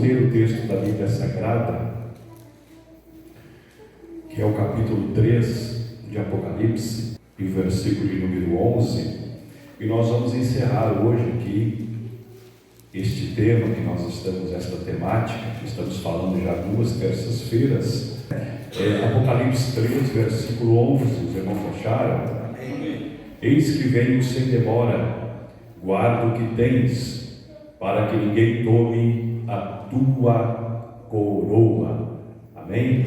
ler o texto da Bíblia Sagrada, que é o capítulo 3 de Apocalipse, e o versículo de número 11, e nós vamos encerrar hoje aqui este tema que nós estamos, esta temática, que estamos falando já 2 terças-feiras, Apocalipse 3, versículo 11, os irmãos fecharam? Eis que venho sem demora, guarda o que tens, para que ninguém tome a tua coroa. Amém?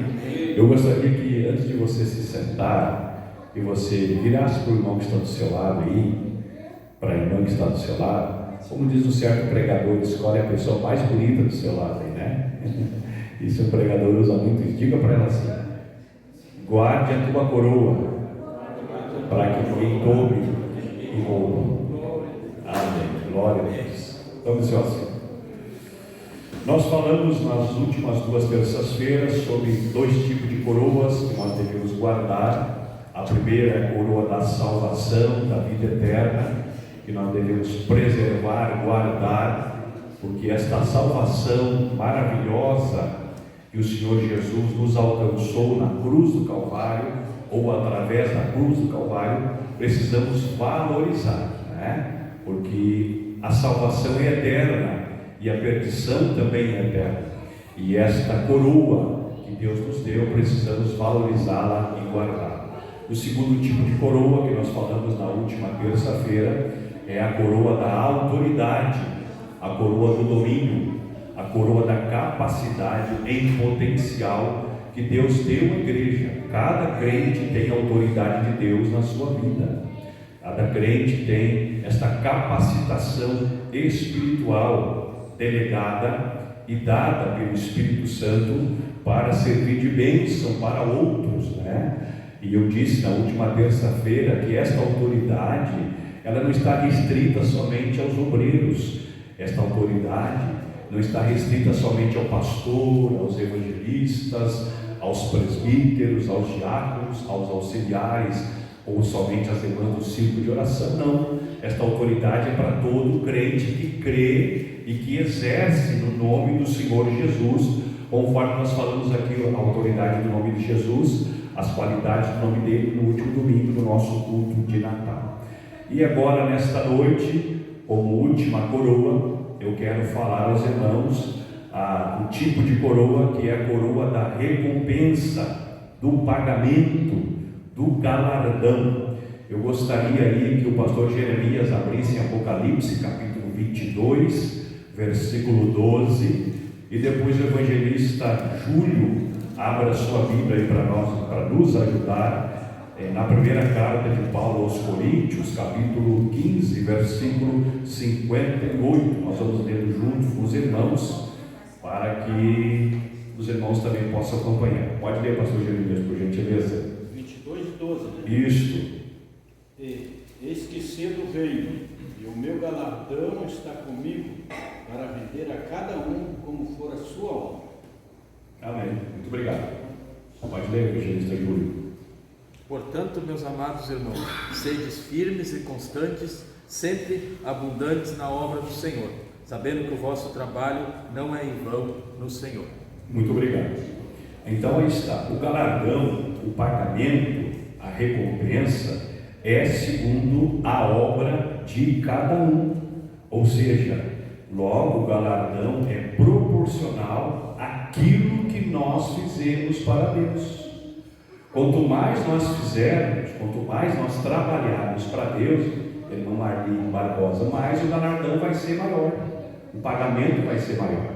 Eu gostaria que, antes de você se sentar, que você virasse para o irmão que está do seu lado aí, para a irmã que está do seu lado. Como diz um certo pregador, escolhe a pessoa mais bonita do seu lado aí, né? Isso o pregador usa muito. Diga para ela assim: guarde a tua coroa, para que ninguém tome e roube. Amém. Glória a Deus. Vamos dizer assim. Nós falamos nas últimas 2 terças-feiras sobre 2 tipos de coroas que nós devemos guardar. A primeira é a coroa da salvação, da vida eterna, que nós devemos preservar, guardar, porque esta salvação maravilhosa que o Senhor Jesus nos alcançou na cruz do Calvário, ou através da cruz do Calvário, precisamos valorizar, né? Porque a salvação é eterna e a perdição também é eterna, e esta coroa que Deus nos deu, precisamos valorizá-la e guardá-la. O segundo tipo de coroa que nós falamos na última terça-feira é a coroa da autoridade, a coroa do domínio, a coroa da capacidade em potencial que Deus deu à igreja. Cada crente tem a autoridade de Deus na sua vida. Cada crente tem esta capacitação espiritual delegada e dada pelo Espírito Santo para servir de bênção para outros, né? E eu disse na última terça-feira que esta autoridade, ela não está restrita somente aos obreiros. Esta autoridade não está restrita somente ao pastor, aos evangelistas, aos presbíteros, aos diáconos, aos auxiliares, ou somente às irmãs do círculo de oração. Não, esta autoridade é para todo crente que crê e que exerce no nome do Senhor Jesus, conforme nós falamos aqui, a autoridade do nome de Jesus, as qualidades do nome dele no último domingo do nosso culto de Natal. E agora, nesta noite, como última coroa, eu quero falar aos irmãos o tipo de coroa que é a coroa da recompensa, do pagamento, do galardão. Eu gostaria aí que o pastor Jeremias abrisse Apocalipse capítulo 22, versículo 12, e depois o evangelista Júlio abra sua Bíblia aí para nós, para nos ajudar na primeira carta de Paulo aos Coríntios, capítulo 15, versículo 58. Nós vamos ler junto com os irmãos, para que os irmãos também possam acompanhar. Pode ler, pastor Jeremias, por gentileza. 22:12. Isto. Eis que cedo venho, e o meu galardão está comigo, para vender a cada um como for a sua obra. Amém. Muito obrigado. Pode ler, evangelista Júlio. Portanto, meus amados irmãos, sedes firmes e constantes, sempre abundantes na obra do Senhor, sabendo que o vosso trabalho não é em vão no Senhor. Muito obrigado. Então aí está, o galardão, o pagamento, a recompensa é segundo a obra de cada um, ou seja, logo o galardão é proporcional àquilo que nós fizemos para Deus. Quanto mais nós fizermos, quanto mais nós trabalharmos para Deus, irmão Marlinho Barbosa, mais o galardão vai ser maior, o pagamento vai ser maior,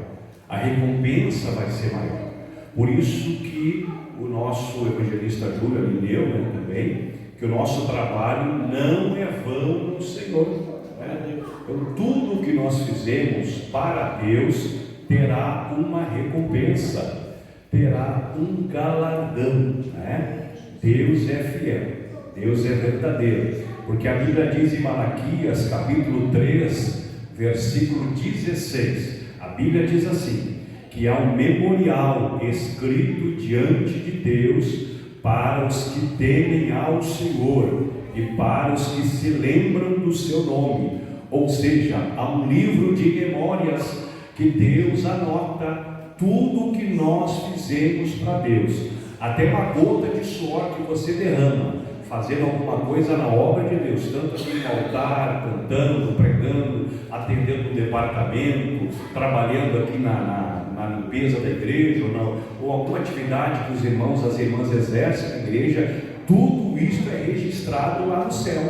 a recompensa vai ser maior. Por isso que o nosso evangelista Júlio ali leu, né, também, que o nosso trabalho não é vão no Senhor, né? Então tudo que nós fizemos para Deus terá uma recompensa, terá um galardão, né? Deus é fiel, Deus é verdadeiro, porque a Bíblia diz em Malaquias capítulo 3, versículo 16, a Bíblia diz assim, que há um memorial escrito diante de Deus para os que temem ao Senhor e para os que se lembram do seu nome. Ou seja, há um livro de memórias que Deus anota tudo o que nós fizemos para Deus, até uma gota de suor que você derrama, fazendo alguma coisa na obra de Deus, tanto aqui no altar, cantando, pregando, atendendo o departamento, trabalhando aqui na limpeza da igreja, ou alguma atividade que os irmãos, as irmãs exercem na igreja. Tudo isso é registrado lá no céu.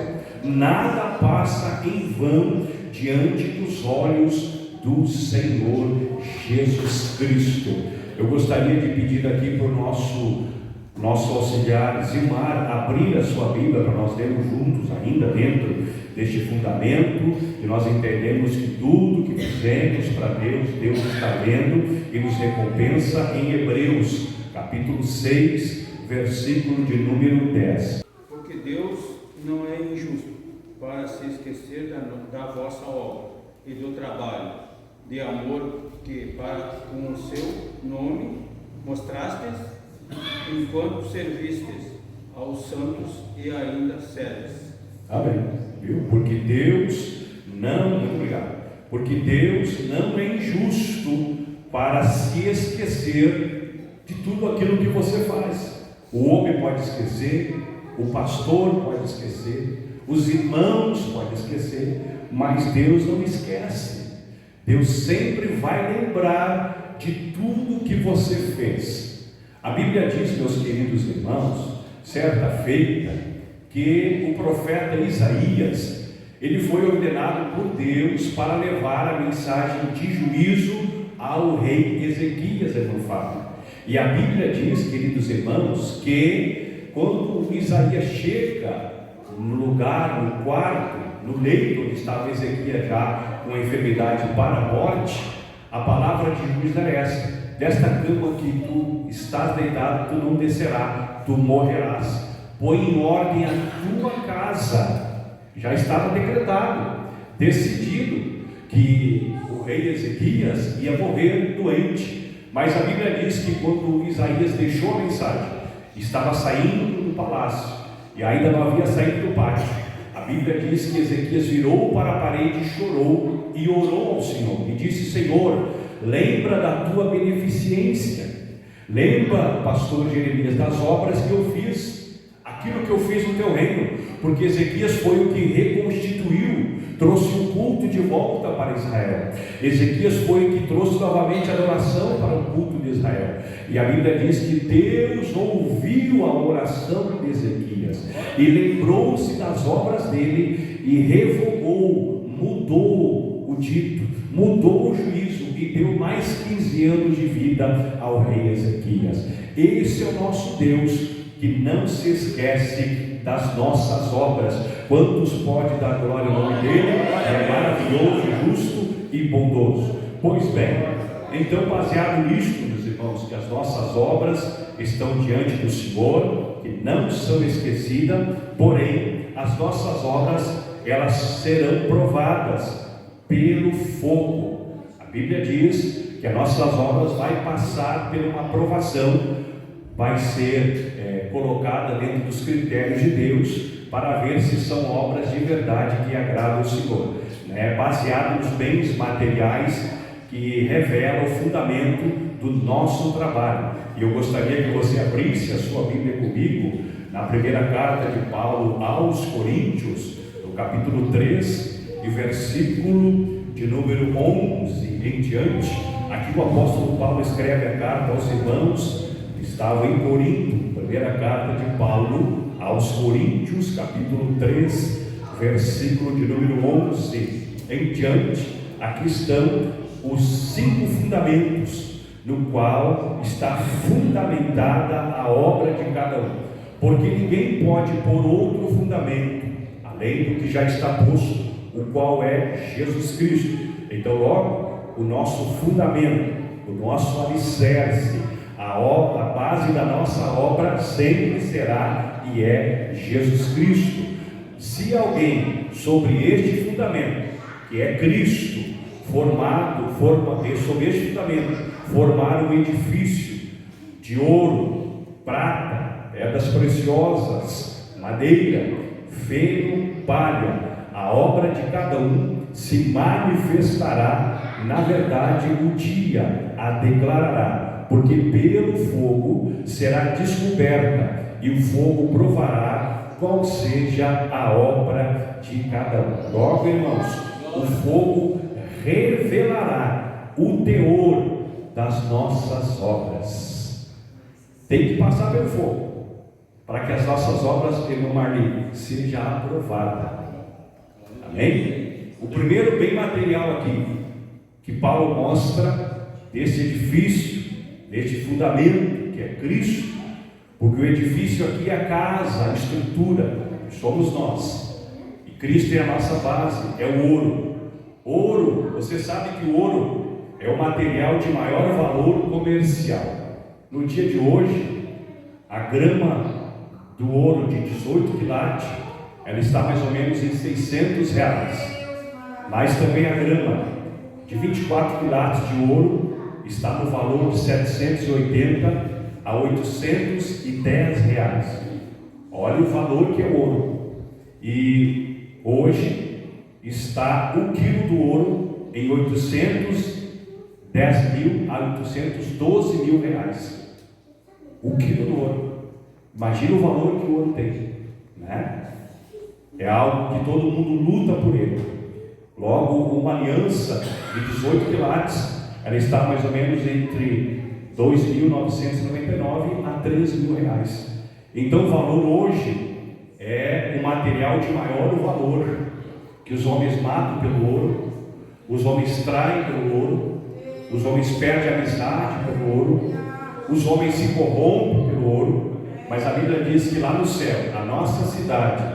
Nada passa em vão diante dos olhos do Senhor Jesus Cristo. Eu gostaria de pedir aqui para o nosso auxiliar Zilmar abrir a sua Bíblia para nós lermos juntos, ainda dentro deste fundamento, que nós entendemos que tudo que fizemos para Deus, Deus está vendo e nos recompensa, em Hebreus capítulo 6, versículo de número 10. Porque Deus não é injusto para se esquecer da vossa obra e do trabalho de amor que para com o seu nome mostrastes enquanto servistes aos santos e ainda serves. Amém. Viu? Porque Deus não, muito obrigado. Porque Deus não é injusto para se esquecer de tudo aquilo que você faz. O homem pode esquecer, o pastor pode esquecer, os irmãos podem esquecer, mas Deus não esquece. Deus sempre vai lembrar de tudo que você fez. A Bíblia diz, meus queridos irmãos, certa feita, que o profeta Isaías, ele foi ordenado por Deus para levar a mensagem de juízo ao rei Ezequias, irmão Fábio. E a Bíblia diz, queridos irmãos, que quando Isaías chega no lugar, no quarto, no leito onde estava Ezequias já com a enfermidade para a morte, a palavra de juízo era essa: desta cama que tu estás deitado, tu não descerás, tu morrerás. Põe em ordem a tua casa. Já estava decretado, decidido, que o rei Ezequias ia morrer doente. Mas a Bíblia diz que quando Isaías deixou a mensagem, estava saindo do palácio e ainda não havia saído do pátio. A Bíblia diz que Ezequias virou para a parede, chorou e orou ao Senhor e disse: Senhor, lembra da tua beneficência, lembra, pastor Jeremias, das obras que eu fiz, aquilo que eu fiz no teu reino, porque Ezequias foi o que reconstituiu, trouxe o culto de volta para Israel. Ezequias foi o que trouxe novamente a adoração para o culto de Israel. E a Bíblia diz que Deus ouviu a oração de Ezequias e lembrou-se das obras dele e revogou, mudou o dito, mudou o juízo e deu mais 15 anos de vida ao rei Ezequias. Esse é o nosso Deus, que não se esquece das nossas obras. Quantos pode dar glória ao nome dele? É maravilhoso, justo e bondoso. Pois bem, então, baseado nisto, meus irmãos, que as nossas obras estão diante do Senhor, que não são esquecidas, porém as nossas obras, elas serão provadas pelo fogo. A Bíblia diz que as nossas obras vai passar por uma provação, vai ser colocada dentro dos critérios de Deus, para ver se são obras de verdade que agradam o Senhor, baseado nos bens materiais que revelam o fundamento do nosso trabalho. E eu gostaria que você abrisse a sua Bíblia comigo na primeira carta de Paulo aos Coríntios, no capítulo 3 e versículo de número 11 em diante. Aqui o apóstolo Paulo escreve a carta aos irmãos que estavam em Corinto. Primeira carta de Paulo aos Coríntios, capítulo 3, versículo de número 11 em diante. Aqui estão os 5 fundamentos no qual está fundamentada a obra de cada um, porque ninguém pode pôr outro fundamento além do que já está posto, o qual é Jesus Cristo. Então, logo, o nosso fundamento, o nosso alicerce, a base da nossa obra sempre será e é Jesus Cristo. Se alguém sobre este fundamento, que é Cristo, sobre este fundamento, formar um edifício de ouro, prata, pedras preciosas, madeira, feno, palha, a obra de cada um se manifestará, na verdade o dia a declarará, porque pelo fogo será descoberta, e o fogo provará qual seja a obra de cada um. Logo, irmãos, o fogo revelará o teor das nossas obras. Tem que passar pelo fogo, para que as nossas obras, irmão Marli, seja aprovada. Amém? O primeiro bem material aqui, que Paulo mostra desse edifício, deste fundamento que é Cristo, porque o edifício aqui é a casa, a estrutura, somos nós, e Cristo é a nossa base, é o ouro. Ouro, você sabe que o ouro é o material de maior valor comercial. No dia de hoje, a grama do ouro de 18 quilates, ela está mais ou menos em R$600, mas também a grama de 24 quilates de ouro está no valor de 780 a R$810. Olha o valor que é o ouro. E hoje está o quilo do ouro em 810 mil a 812 mil reais. O quilo do ouro. Imagina o valor que o ouro tem, né? É algo que todo mundo luta por ele. Logo, uma aliança de 18 quilates, ela está mais ou menos entre 2.999 a 13 mil reais. Então o valor hoje é um material de maior valor, que os homens matam pelo ouro, os homens traem pelo ouro, os homens perdem a amizade pelo ouro, os homens se corrompem pelo ouro. Mas a Bíblia diz que lá no céu, a nossa cidade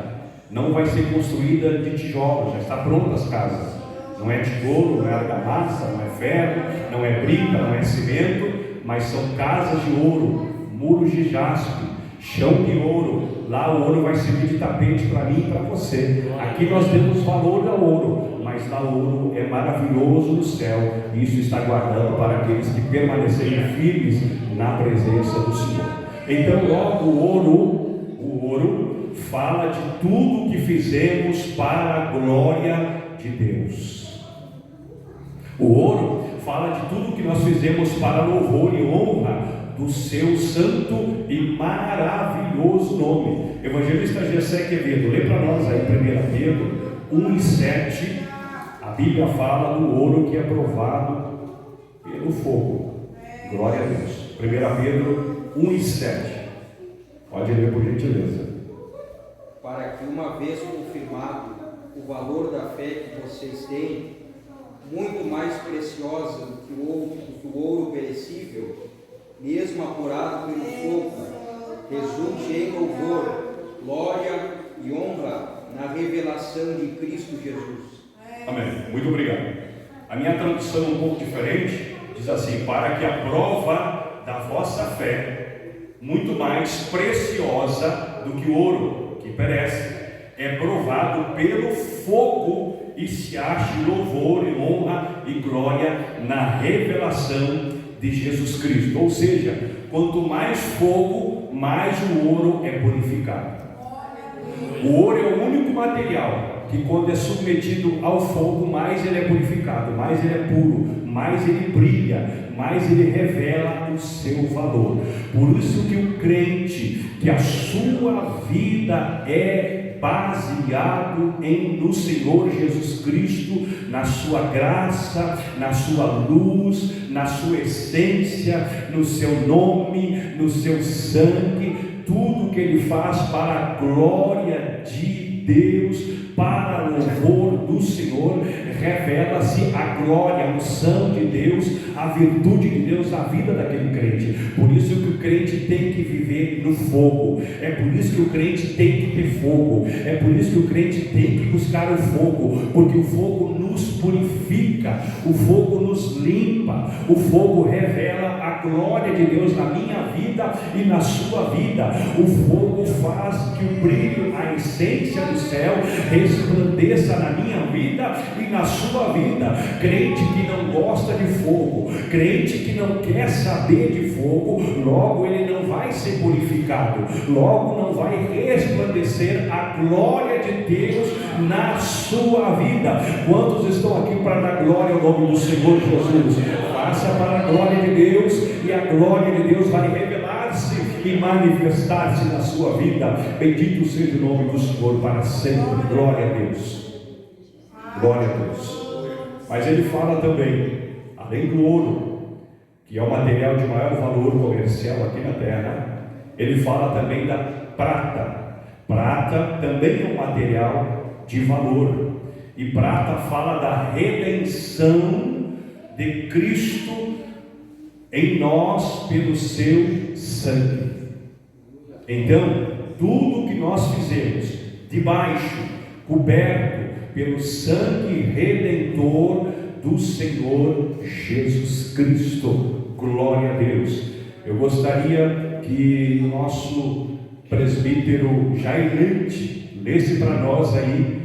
não vai ser construída de tijolos, já está pronta as casas. Não é tijolo, não é argamassa, não é ferro, não é brita, não é cimento, mas são casas de ouro, muros de jaspe, chão de ouro. Lá o ouro vai servir de tapete para mim e para você. Aqui nós temos valor ao ouro, mas lá o ouro é maravilhoso no céu. E isso está guardando para aqueles que permanecerem firmes na presença do Senhor. Então logo o ouro fala de tudo que fizemos para a glória de Deus. O ouro fala de tudo que nós fizemos para louvor e honra do seu santo e maravilhoso nome. Evangelista Gessé Quevedo, lê para nós aí 1 Pedro 1:7. A Bíblia fala do ouro que é provado pelo fogo. Glória a Deus. 1 Pedro 1:7. Pode ler por gentileza. Para que, uma vez confirmado o valor da fé que vocês têm, muito mais preciosa do que o ouro perecível, mesmo apurado pelo fogo, resulte em louvor, glória e honra na revelação de Cristo Jesus. Amém. Muito obrigado. A minha tradução é um pouco diferente, diz assim: para que a prova da vossa fé, muito mais preciosa do que o ouro que perece, é provado pelo fogo, e se ache louvor e honra e glória na revelação de Jesus Cristo. Ou seja, quanto mais fogo, mais o ouro é purificado. O ouro é o único material que, quando é submetido ao fogo, mais ele é purificado, mais ele é puro, mais ele brilha, mais ele revela o seu valor. Por isso que o crente, que a sua vida é baseado no Senhor Jesus Cristo, na sua graça, na sua luz, na sua essência, no seu nome, no seu sangue, tudo que ele faz para a glória de Deus, para o louvor do Senhor, revela-se a glória, a unção de Deus, a virtude de Deus na vida daquele crente. Por isso que o crente tem que viver no fogo, é por isso que o crente tem que ter fogo, é por isso que o crente tem que buscar o fogo, porque o fogo nos purifica, o fogo nos limpa, o fogo revela a glória de Deus na minha vida e na sua vida. O fogo faz que o brilho, a essência do céu resplandeça na minha vida e na na sua vida. Crente que não gosta de fogo, crente que não quer saber de fogo, logo ele não vai ser purificado, logo não vai resplandecer a glória de Deus na sua vida. Quantos estão aqui para dar glória ao nome do Senhor Jesus? Faça para a glória de Deus, e a glória de Deus vai revelar-se e manifestar-se na sua vida. Bendito seja o nome do Senhor para sempre. Glória a Deus. Glória a Deus. Mas ele fala também, além do ouro, que é o material de maior valor comercial aqui na terra, ele fala também da prata. Prata também é um material de valor, e prata fala da redenção de Cristo em nós pelo seu sangue. Então, tudo que nós fizemos debaixo, coberto pelo sangue redentor do Senhor Jesus Cristo. Glória a Deus. Eu gostaria que o nosso presbítero Jair Leite lesse para nós aí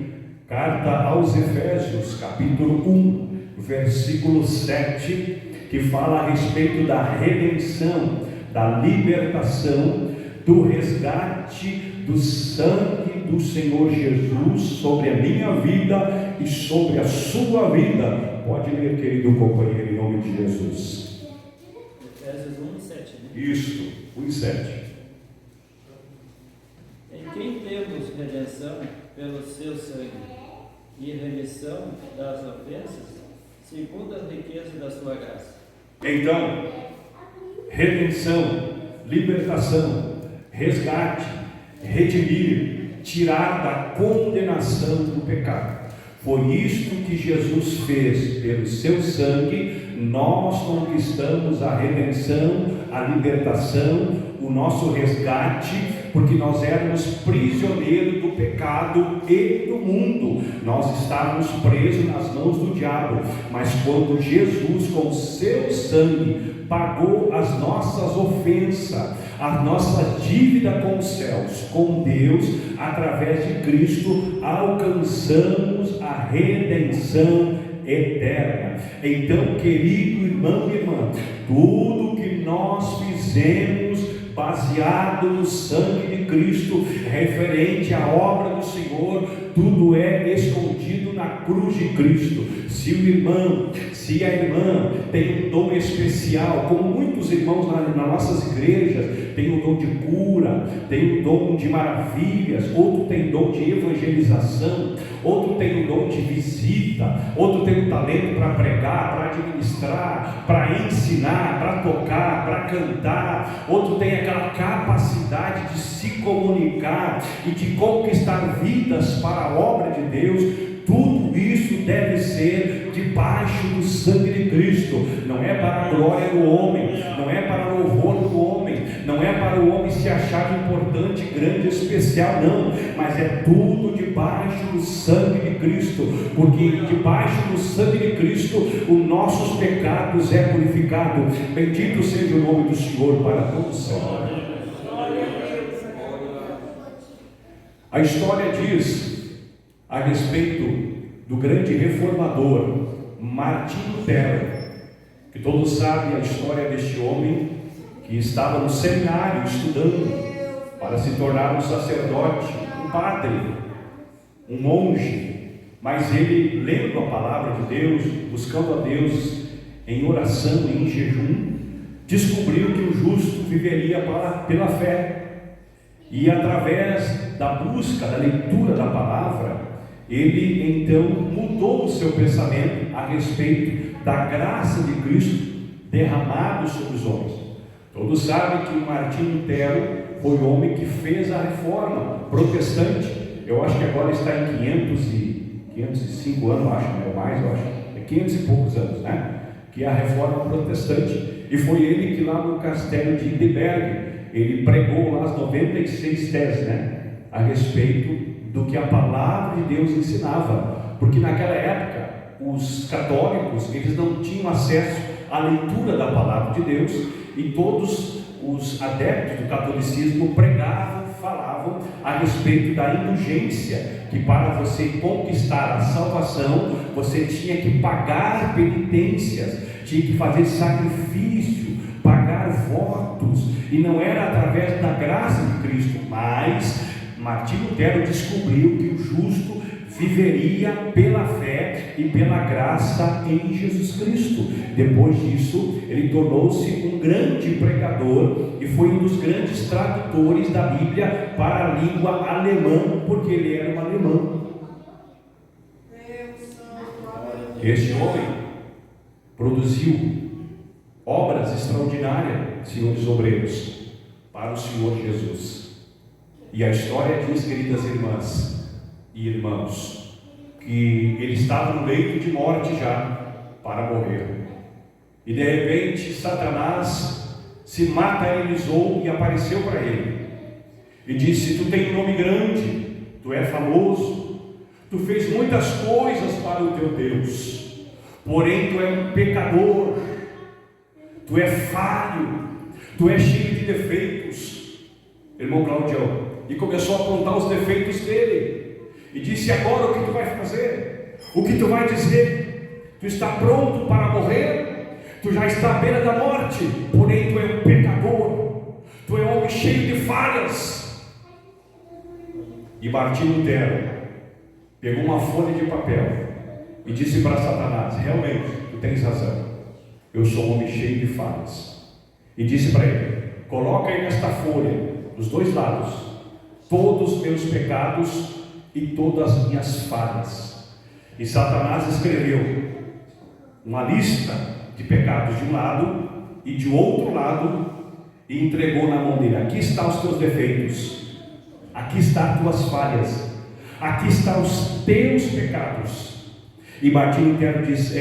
carta aos Efésios, capítulo 1, versículo 7, que fala a respeito da redenção, da libertação, do resgate do sangue do Senhor Jesus sobre a minha vida e sobre a sua vida. Pode ler, querido companheiro, em nome de Jesus. Efésios 1 e 7, né? Isso, 1 e 7. Em quem temos redenção pelo seu sangue e remissão das ofensas, segundo a riqueza da sua graça. Então, redenção, libertação, resgate, redimir, tirar da condenação do pecado. Foi isto que Jesus fez pelo seu sangue. Nós conquistamos a redenção, a libertação, o nosso resgate, porque nós éramos prisioneiros do pecado e do mundo. Nós estávamos presos nas mãos do diabo, mas quando Jesus com seu sangue pagou as nossas ofensas, a nossa dívida com os céus, com Deus, através de Cristo, alcançamos a redenção eterna. Então, querido irmão e irmã, tudo que nós fizemos baseado no sangue de Cristo, referente à obra do Senhor, tudo é escondido na cruz de Cristo. Se o irmão, se a irmã tem um dom especial, como muitos irmãos nas nossas igrejas, tem um dom de cura, tem um dom de maravilhas, outro tem dom de evangelização, outro tem um dom de visita, outro tem um talento para pregar, para administrar, para ensinar, para tocar, para cantar, outro tem aquela capacidade de se comunicar e de conquistar vidas para a obra de Deus. Tudo isso deve ser debaixo do sangue de Cristo. Não é para a glória do homem, não é para o louvor do homem, não é para o homem se achar importante, grande, especial, não, mas é tudo debaixo do sangue de Cristo, porque debaixo do sangue de Cristo os nossos pecados é purificado. Bendito seja o nome do Senhor para todos sempre. A história diz a respeito do grande reformador Martinho Lutero, que todos sabem a história deste homem que estava no seminário estudando para se tornar um sacerdote, um padre, um monge, mas ele, lendo a palavra de Deus, buscando a Deus em oração e em jejum, descobriu que o justo viveria pela fé. E através da busca, da leitura da palavra, ele então mudou o seu pensamento a respeito da graça de Cristo derramado sobre os homens. Todos sabem que Martinho Lutero foi o homem que fez a reforma protestante. Eu acho que agora está em 505 anos, acho, não é mais, eu acho, é 500 e poucos anos, né? Que é a reforma protestante. E foi ele que lá no castelo de Wittenberg, ele pregou lá as 96 teses, né? A respeito do que a palavra de Deus ensinava, porque naquela época os católicos, eles não tinham acesso à leitura da palavra de Deus, e todos os adeptos do catolicismo pregavam falavam a respeito da indulgência, que para você conquistar a salvação, você tinha que pagar penitências, tinha que fazer sacrifício, pagar votos, e não era através da graça de Cristo, mas Martinho Lutero descobriu que o justo viveria pela fé e pela graça em Jesus Cristo. Depois disso, ele tornou-se um grande pregador e foi um dos grandes tradutores da Bíblia para a língua alemã, porque ele era um alemão. Este homem produziu obras extraordinárias, senhores obreiros, para o Senhor Jesus. E a história diz, queridas irmãs e irmãos, que ele estava no leito de morte já, para morrer. E de repente Satanás se materializou e apareceu para ele. E disse: tu tem um nome grande, tu é famoso, tu fez muitas coisas para o teu Deus, porém tu é um pecador, tu é falho, tu é cheio de defeitos. Irmão Claudio, e começou a apontar os defeitos dele. E disse: agora o que tu vai fazer? O que tu vai dizer? Tu está pronto para morrer? Tu já está à beira da morte, porém tu é um pecador, tu é um homem cheio de falhas. E Martinho Lutero pegou uma folha de papel e disse para Satanás: realmente, tu tens razão, eu sou um homem cheio de falhas. E disse para ele: coloca aí nesta folha, dos dois lados, todos os meus pecados e todas as minhas falhas. E Satanás escreveu uma lista de pecados de um lado e de outro lado e entregou na mão dele: aqui estão os teus defeitos, aqui estão as tuas falhas, aqui estão os teus pecados. E Martinho Lutero diz: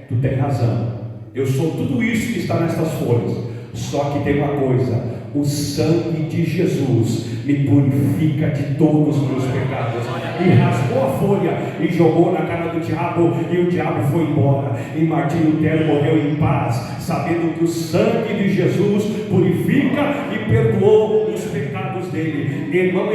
tu tem razão, eu sou tudo isso que está nessas folhas, só que tem uma coisa: o sangue de Jesus me purifica de todos os meus pecados. E rasgou a folha e jogou na cara do diabo, e o diabo foi embora. E Martinho Lutero morreu em paz, sabendo que o sangue de Jesus purifica e perdoou os pecados dele. Irmão,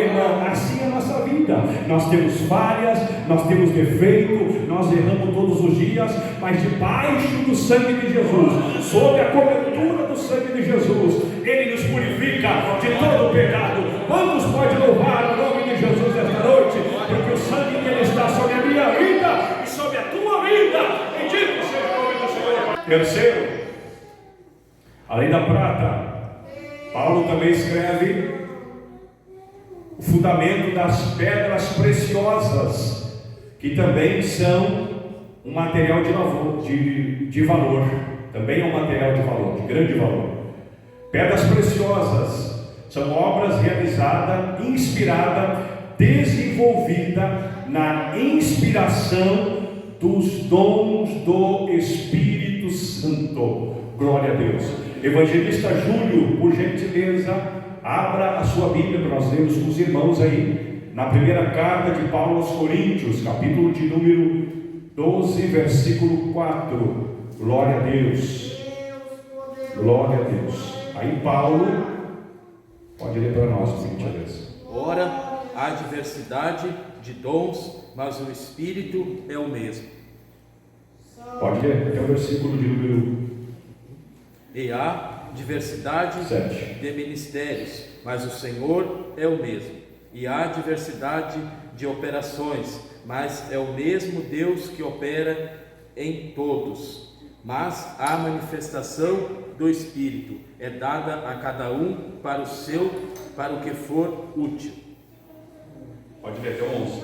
assim é a nossa vida. Nós temos falhas, nós temos defeito, nós erramos todos os dias, mas debaixo do sangue de Jesus, sob a cobertura do sangue de Jesus, ele nos purifica de todo o pecado. Quantos podem louvar o nome de Jesus esta noite? Porque o sangue dele está sobre a minha vida e sobre a tua vida. Bendito seja o nome do Senhor. Terceiro, além da prata, Paulo também escreve o fundamento das pedras preciosas, que também são um material de valor. Também é um material de valor, de grande valor. Pedras preciosas são obras realizadas, inspiradas, desenvolvidas na inspiração dos dons do Espírito Santo. Glória a Deus. Evangelista Júlio, por gentileza, abra a sua Bíblia para nós lermos com os irmãos aí, na primeira carta de Paulo aos Coríntios, capítulo de número 12, versículo 4. Glória a Deus. Glória a Deus. Aí Paulo, pode ler para nós, por gentileza. Ora, há diversidade de dons, mas o Espírito é o mesmo. Pode ler até o versículo de número. E há diversidade 7. de ministérios, mas o Senhor é o mesmo. E há diversidade de operações, mas é o mesmo Deus que opera em todos. Mas a manifestação do Espírito é dada a cada um para o que for útil. Pode ler até o 11.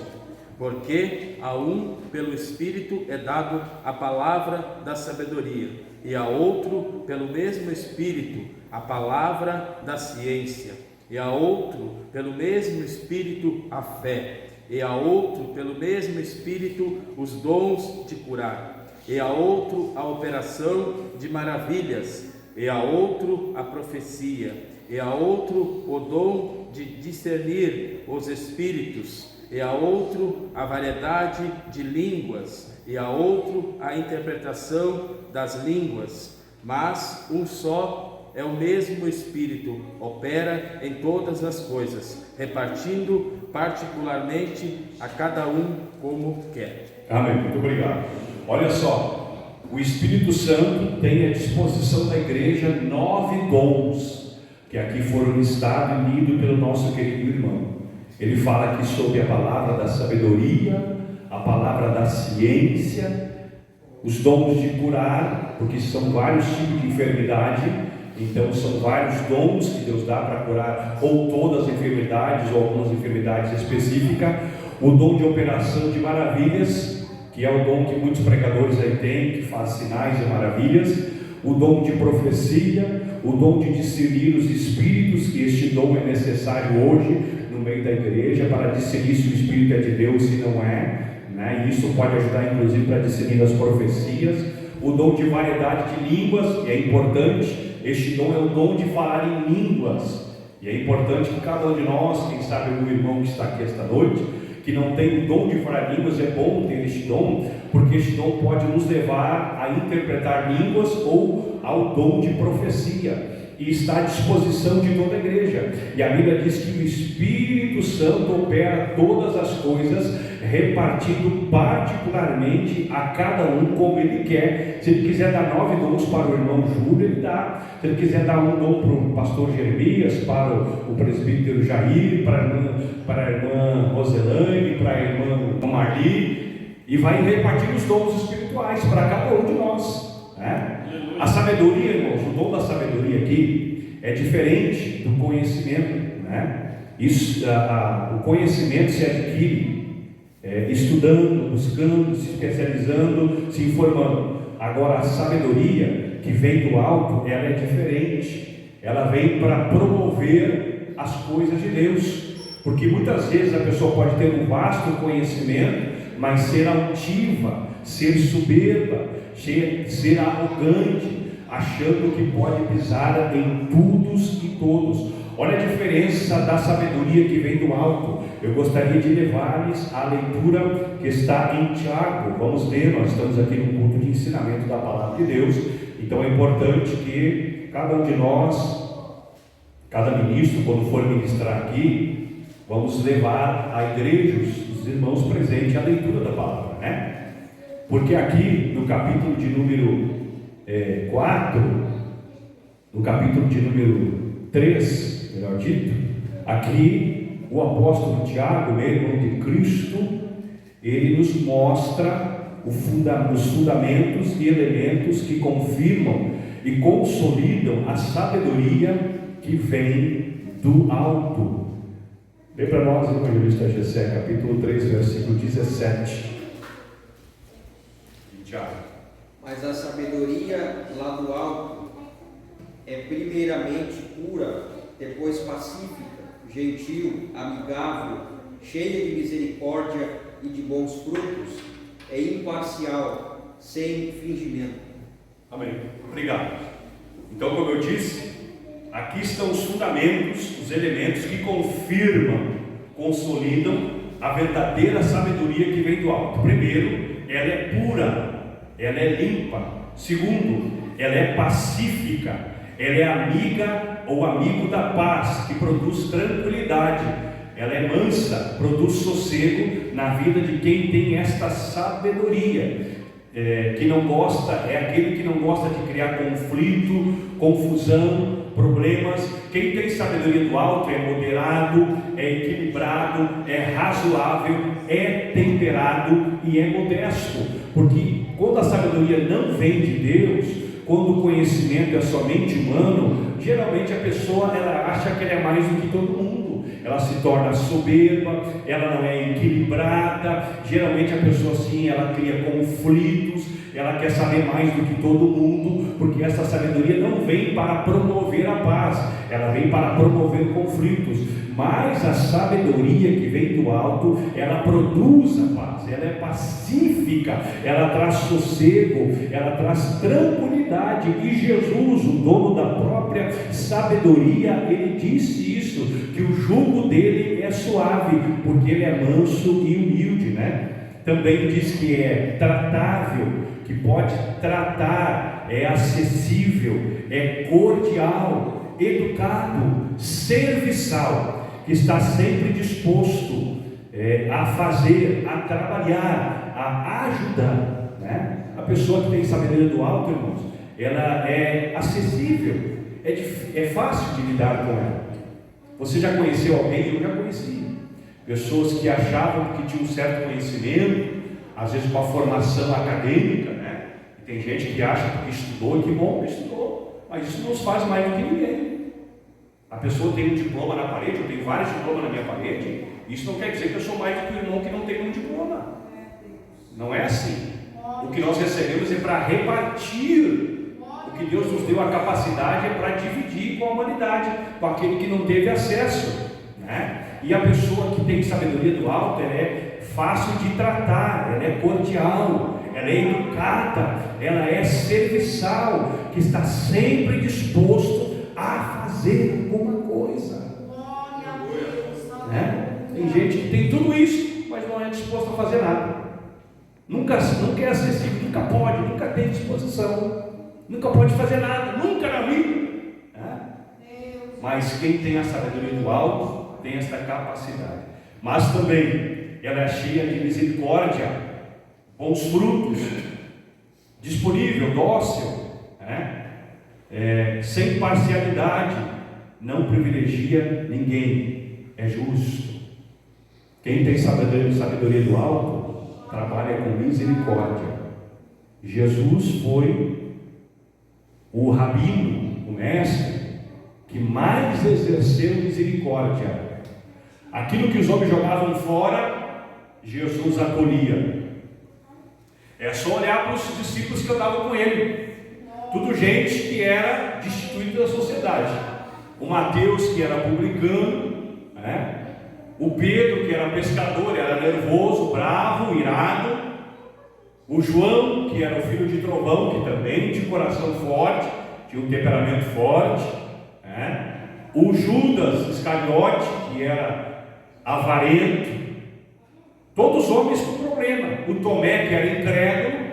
Porque a um pelo Espírito é dado a palavra da sabedoria, e a outro pelo mesmo Espírito a palavra da ciência, e a outro pelo mesmo Espírito a fé, e a outro pelo mesmo Espírito os dons de curar, e a outro a operação de maravilhas, e a outro a profecia, e a outro o dom de discernir os espíritos, e a outro a variedade de línguas, e a outro a interpretação das línguas. Mas um só é o mesmo Espírito, opera em todas as coisas, repartindo particularmente a cada um como quer. Amém. Muito obrigado. Olha só, o Espírito Santo tem à disposição da igreja 9 dons, que aqui foram listados e lidos pelo nosso querido irmão. Ele fala aqui sobre a palavra da sabedoria, a palavra da ciência, os dons de curar, porque são vários tipos de enfermidade, então são vários dons que Deus dá para curar ou todas as enfermidades ou algumas enfermidades específicas. O dom de operação de maravilhas, que é o dom que muitos pregadores aí têm, que faz sinais e maravilhas. O dom de profecia, o dom de discernir os espíritos, que este dom é necessário hoje no meio da igreja para discernir se o espírito é de Deus e não é, né? E isso pode ajudar inclusive para discernir as profecias. O dom de variedade de línguas, que é importante. Este dom é o dom de falar em línguas, e é importante que cada um de nós, quem sabe o irmão que está aqui esta noite, que não tem o dom de falar línguas, é bom ter este dom, porque este dom pode nos levar a interpretar línguas ou ao dom de profecia, e está à disposição de toda a igreja. E a Bíblia diz que o Espírito Santo opera todas as coisas, repartindo particularmente a cada um como ele quer. Se ele quiser dar 9 dons para o irmão Júlio, ele dá. Se ele quiser dar um dom para o pastor Jeremias, para o presbítero Jair, para a irmã Roselane, para a irmã Marli, e vai repartir os dons espirituais para cada um de nós, né? A sabedoria, irmãos, o dom da sabedoria aqui é diferente do conhecimento, né? O conhecimento se adquire estudando, buscando, se especializando, se informando. Agora a sabedoria que vem do alto, ela é diferente. Ela vem para promover as coisas de Deus, porque muitas vezes a pessoa pode ter um vasto conhecimento, mas ser altiva, ser soberba, ser arrogante, achando que pode pisar em todos e todos. Olha a diferença da sabedoria que vem do alto. Eu gostaria de levar-lhes a leitura que está em Tiago. Vamos ler, nós estamos aqui no culto de ensinamento da palavra de Deus. Então é importante que cada um de nós, cada ministro, quando for ministrar aqui, vamos levar à igreja, os irmãos presentes, a leitura da palavra, né? Porque aqui no capítulo de número 4, no capítulo de número 3, melhor dito, aqui o apóstolo Tiago, meu irmão de Cristo, ele nos mostra os fundamentos e elementos que confirmam e consolidam a sabedoria que vem do alto. Vem para nós, evangelista Gessé, capítulo 3, versículo 17. Mas a sabedoria lá do alto é primeiramente pura, depois pacífica, gentil, amigável, cheia de misericórdia e de bons frutos, é imparcial, sem fingimento. Amém. Obrigado. Então, como eu disse, aqui estão os fundamentos, os elementos que confirmam, consolidam a verdadeira sabedoria que vem do alto. Primeiro, ela é pura, ela é limpa. Segundo, ela é pacífica, ela é amiga ou amigo da paz, que produz tranquilidade. Ela é mansa, produz sossego na vida de quem tem esta sabedoria. Que não gosta, é aquele que não gosta de criar conflito, confusão, problemas. Quem tem sabedoria do alto é moderado, é equilibrado, é razoável, é temperado e é modesto. Porque quando a sabedoria não vem de Deus, quando o conhecimento é somente humano, geralmente a pessoa ela acha que ela é mais do que todo mundo. Ela se torna soberba, ela não é equilibrada. Geralmente a pessoa assim, ela cria conflitos, ela quer saber mais do que todo mundo, porque essa sabedoria não vem para promover a paz, ela vem para promover conflitos. Mas a sabedoria que vem do alto, ela produz a paz, ela é pacífica, ela traz sossego, ela traz tranquilidade. E Jesus, o dono da própria sabedoria, ele disse isso, que o jugo dele é suave, porque ele é manso e humilde, né? Também diz que é tratável, que pode tratar, é acessível, é cordial, educado, serviçal, que está sempre disposto a fazer, a trabalhar, a ajudar, né? A pessoa que tem sabedoria do alto, irmãos, ela é acessível, é fácil de lidar com ela. Você já conheceu alguém? Eu já conheci pessoas que achavam que tinham um certo conhecimento, às vezes com a formação acadêmica, né? E tem gente que acha que estudou, e que bom que estudou, mas isso não os faz mais do que ninguém. A pessoa tem um diploma na parede, eu tenho vários diplomas na minha parede, isso não quer dizer que eu sou mais do que o irmão que não tem um diploma. Não é assim. O que nós recebemos é para repartir. O que Deus nos deu a capacidade é para dividir com a humanidade, com aquele que não teve acesso, né? E a pessoa que tem sabedoria do alto, ela é fácil de tratar, ela é cordial, ela é educada, ela é serviçal, que está sempre disposto a fazer alguma coisa, né? Tem gente que tem tudo isso, mas não é disposto a fazer nada. Nunca é acessível, nunca pode, nunca tem disposição, nunca pode fazer nada, nunca na vida, né? Mas quem tem a sabedoria do alto tem esta capacidade. Mas também ela é cheia de misericórdia, bons frutos, disponível, dócil, né? Sem parcialidade, não privilegia ninguém, é justo. Quem tem sabedoria do alto trabalha com misericórdia. Jesus foi o rabino, o mestre, que mais exerceu misericórdia. Aquilo que os homens jogavam fora, Jesus acolhia. É só olhar para os discípulos que andavam com ele. Tudo gente que era destituída da sociedade. O Mateus, que era publicano, né? O Pedro, que era pescador, era nervoso, bravo, irado. O João, que era o filho de trovão, que também tinha coração forte, tinha um temperamento forte, né? O Judas Iscariote, que era avarento. Todos homens com problema. O Tomé, que era incrédulo,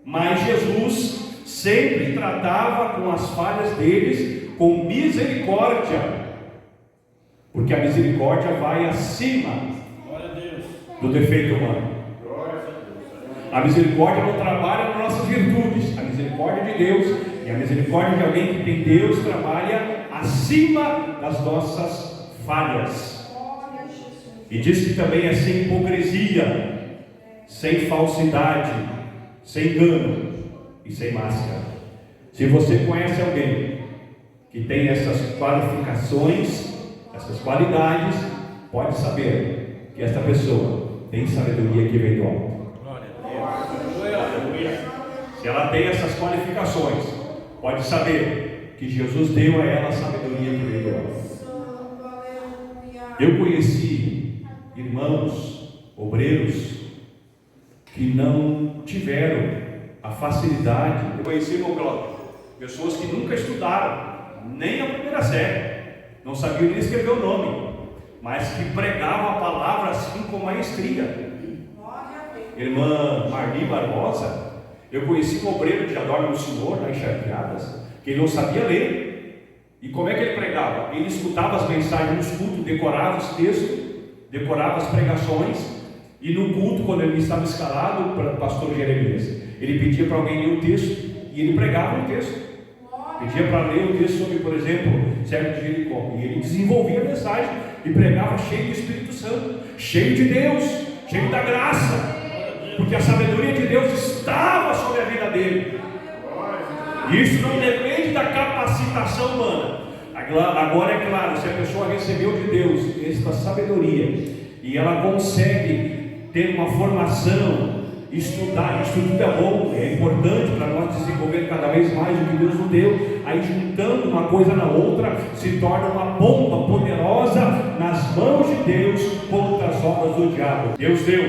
mas Jesus sempre tratava com as falhas deles com misericórdia, porque a misericórdia vai acima do defeito humano. A misericórdia não trabalha nas nossas virtudes, a misericórdia de Deus e a misericórdia de alguém que tem Deus trabalha acima das nossas falhas. E diz que também é sem hipocrisia, sem falsidade, sem engano e sem máscara. Se você conhece alguém que tem essas qualificações, essas qualidades, pode saber que esta pessoa tem sabedoria que vem do alto. Se ela tem essas qualificações, pode saber que Jesus deu a ela a sabedoria que vem do alto. Eu conheci irmãos, obreiros, que não tiveram a facilidade. Eu conheci, irmão Cláudio, pessoas que nunca estudaram nem a primeira série, não sabiam nem escrever o nome, mas que pregavam a palavra assim com maestria. Irmã Marli Barbosa, eu conheci um obreiro que adora no Senhor, lá em Charqueadas, que ele não sabia ler. E como é que ele pregava? Ele escutava as mensagens nos cultos, decorava os textos, decorava as pregações, e no culto, quando ele estava escalado para o pastor Jeremias, ele pedia para alguém ler o texto, e ele pregava o texto. Pedia para ler o texto sobre, por exemplo, Servo de Jericó, e ele desenvolvia a mensagem e pregava cheio do Espírito Santo, cheio de Deus, cheio da graça, porque a sabedoria de Deus estava sobre a vida dele. Isso não depende da capacitação humana. Agora é claro, se a pessoa recebeu de Deus esta sabedoria e ela consegue ter uma formação, estudar, estudo é bom, é importante para nós desenvolver cada vez mais o que Deus nos deu. Aí juntando uma coisa na outra, se torna uma bomba poderosa nas mãos de Deus contra as obras do diabo. Deus deu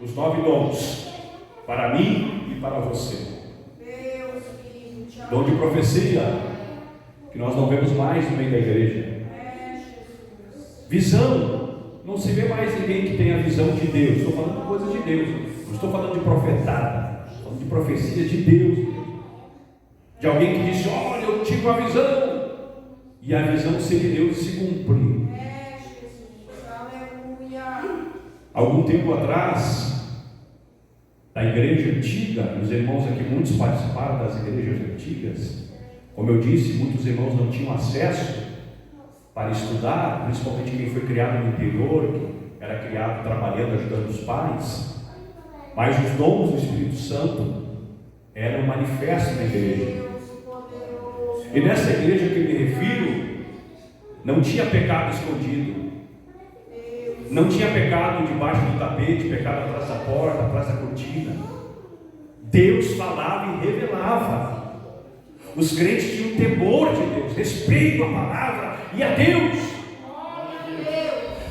os 9 dons para mim e para você. Dom de profecia, que nós não vemos mais no meio da igreja. Visão, não se vê mais ninguém que tenha visão de Deus. Estou falando de coisas de Deus, não estou falando de profetada, estou de profecia de Deus mesmo. De alguém que disse: olha, eu tive uma visão, e a visão se deu e se cumpriu. Algum tempo atrás, da igreja antiga, os irmãos aqui, muitos participaram das igrejas antigas. Como eu disse, muitos irmãos não tinham acesso para estudar, principalmente quem foi criado no interior, que era criado trabalhando, ajudando os pais. Mas os dons do Espírito Santo eram manifestos na igreja. E nessa igreja que eu me refiro, não tinha pecado escondido. Não tinha pecado debaixo do tapete, pecado atrás da porta, atrás da cortina. Deus falava e revelava. Os crentes tinham temor de Deus, respeito à palavra e a Deus.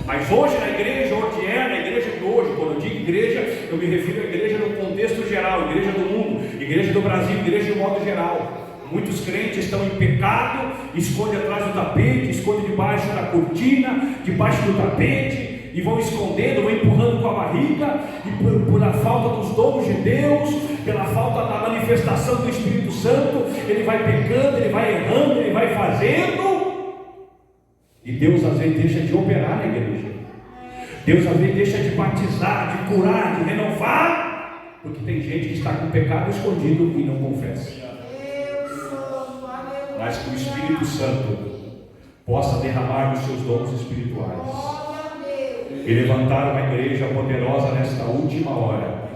Mas hoje na igreja, na igreja de hoje, quando eu digo igreja, eu me refiro à igreja no contexto geral, igreja do mundo, igreja do Brasil, igreja de modo geral. Muitos crentes estão em pecado, escondem atrás do tapete, escondem debaixo da cortina, debaixo do tapete, e vão escondendo, vão empurrando com a barriga, e por a falta dos dons de Deus, pela falta da manifestação do Espírito Santo, ele vai pecando, ele vai errando, ele vai fazendo, e Deus às vezes deixa de operar na igreja. Deus às vezes deixa de batizar, de curar, de renovar, porque tem gente que está com pecado escondido e não confessa. Mas que o Espírito Santo possa derramar os seus dons espirituais e levantar uma igreja poderosa nesta última hora,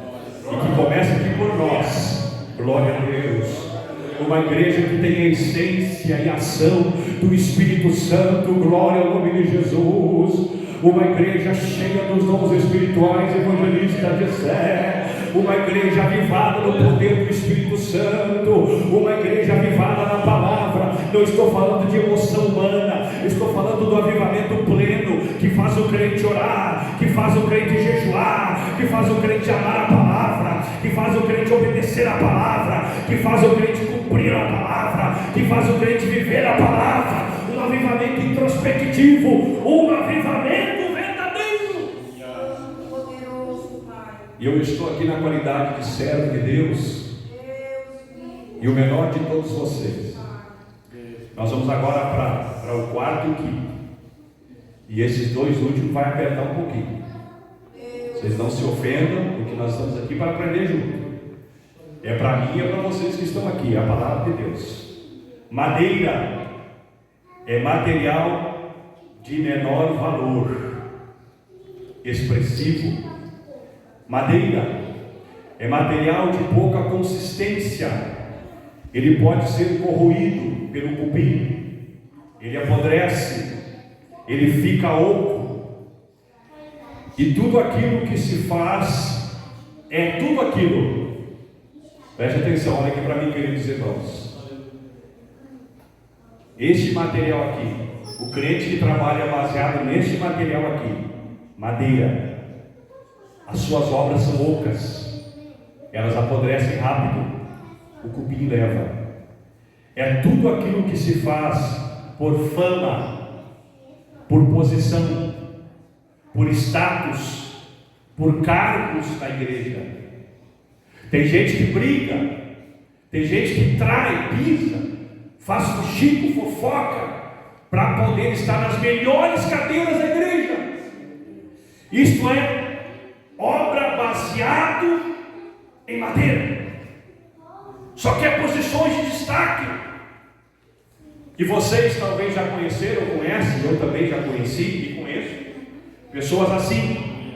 e que comece aqui por nós, glória a Deus, uma igreja que tem a essência e ação do Espírito Santo, glória ao nome de Jesus, uma igreja cheia dos dons espirituais, evangelista de Sé, uma igreja avivada no poder do Espírito Santo, uma igreja avivada na palavra. Não estou falando de emoção humana, estou falando do avivamento pleno, que faz o crente orar, que faz o crente jejuar, que faz o crente amar a palavra, que faz o crente obedecer a palavra, que faz o crente cumprir a palavra, que faz o crente viver a palavra. Um avivamento introspectivo, um avivamento verdadeiro. E eu estou aqui na qualidade de servo de Deus, e o menor de todos vocês. Nós vamos agora para o quarto e o quinto, e esses dois últimos vai apertar um pouquinho. Vocês não se ofendam, porque nós estamos aqui para aprender junto. É para mim e é para vocês que estão aqui, é a palavra de Deus. Madeira é material de menor valor expressivo. Madeira é material de pouca consistência. Ele pode ser corroído pelo cupim, ele apodrece, ele fica oco. E tudo aquilo que se faz é tudo aquilo. Preste atenção, olha aqui para mim, queridos irmãos. Este material aqui, o crente que trabalha baseado neste material aqui, madeira, as suas obras são ocas, elas apodrecem rápido, o cupim leva. É tudo aquilo que se faz por fama, por posição, por status, por cargos na igreja. Tem gente que briga, tem gente que trai, pisa, faz fuxico, fofoca, para poder estar nas melhores cadeiras da igreja. Isto é obra baseado em madeira. Só que é posições de destaque. E vocês talvez já conheceram ou conhecem, eu também já conheci e conheço pessoas assim.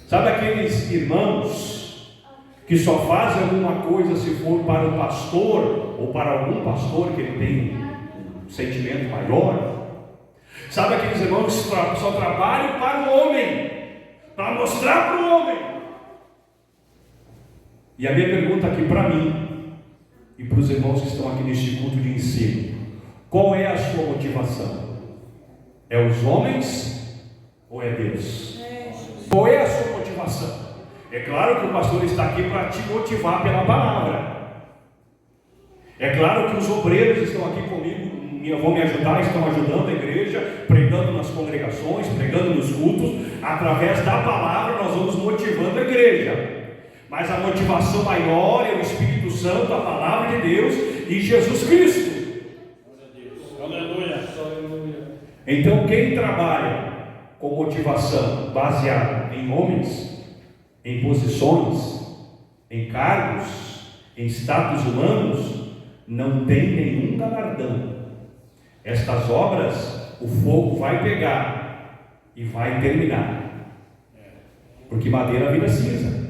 Sabe aqueles irmãos que só fazem alguma coisa se for para o pastor ou para algum pastor que ele tem um sentimento maior? Sabe aqueles irmãos que só trabalham para o homem, para mostrar para o homem? E a minha pergunta aqui para mim e para os irmãos que estão aqui neste culto de ensino: qual é a sua motivação? É os homens ou é Deus? Qual é a sua motivação? É claro que o pastor está aqui para te motivar pela palavra. É claro que os obreiros estão aqui comigo, vão me ajudar, estão ajudando a igreja, pregando nas congregações, pregando nos cultos. Através da palavra nós vamos motivando a igreja. Mas a motivação maior é o Espírito Santo, a palavra de Deus e Jesus Cristo. Aleluia. Então, quem trabalha com motivação baseada em homens, em posições, em cargos, em status humanos, não tem nenhum galardão. Estas obras, o fogo vai pegar e vai terminar. Porque madeira vira cinza.